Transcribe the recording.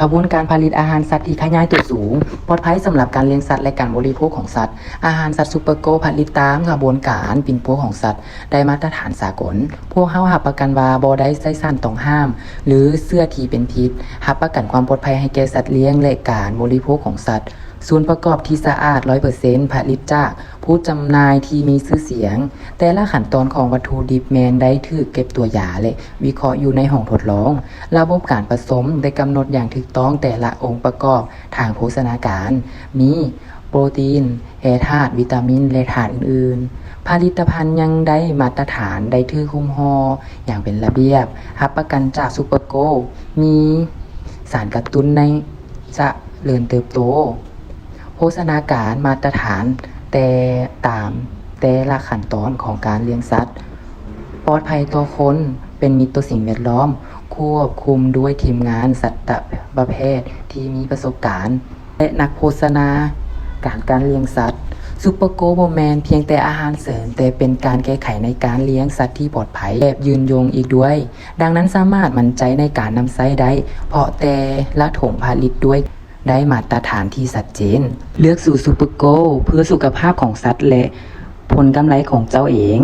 ขบวนการผลิตอาหารสัตว์ที่ขยายตัวสูงปลอดภัยสำหรับการเลี้ยงสัตว์และการบริโภคของสัตว์อาหารสัตว์ซูเปอร์โกผลิตตามขบวนการปิ่นโตของสัตว์ได้มาตรฐานสากลพวกเขารับประกันว่าบ่ได้ใช้สารต้องห้ามหรือเสื้อที่เป็นพิษรับประกันความปลอดภัยให้แก่สัตว์เลี้ยงและการบริโภคของสัตว์ส่วนประกอบที่สะอาด 100% ผลิตจากผู้จำหน่ายที่มีชื่อเสียงแต่ละขั้นตอนของวัตถุดิบแมนได้ถูกเก็บตัวอย่างและวิเคราะห์อยู่ในห้องทดลองระบบการผสมได้กำหนดอย่างถูกต้องแต่ละองค์ประกอบทางโภชนาการมีโปรตีนแร่ธาตุวิตามินและธาตุอื่นๆผลิตภัณฑ์ยังได้มาตรฐานได้ถูกคุมห่ออย่างเป็นระเบียบรับประกันจากซูเปอร์โกมีสารกระตุ้นในเจริญเติบโตโภชนาการมาตรฐานแต่ตามแต่ละขั้นตอนของการเลี้ยงสัตว์ปลอดภัยต่อคนเป็นมิตรต่อสิ่งแวดล้อมควบคุมด้วยทีมงานสัตวแพทย์ที่มีประสบการณ์และนักโภชนาการเลี้ยงสัตว์ซูเปอร์โกโบแมนเพียงแต่อาหารเสริมแต่เป็นการแก้ไขในการเลี้ยงสัตว์ที่ปลอดภัยและยืนยงอีกด้วยดังนั้นสามารถมั่นใจในการนำใช้ได้เพราะแต่ละถงผลิตด้วยได้มาตรฐานที่ชัดเจนเลือกสูตรซูเปอร์โกเพื่อสุขภาพของสัตว์และผลกำไรของเจ้าเอง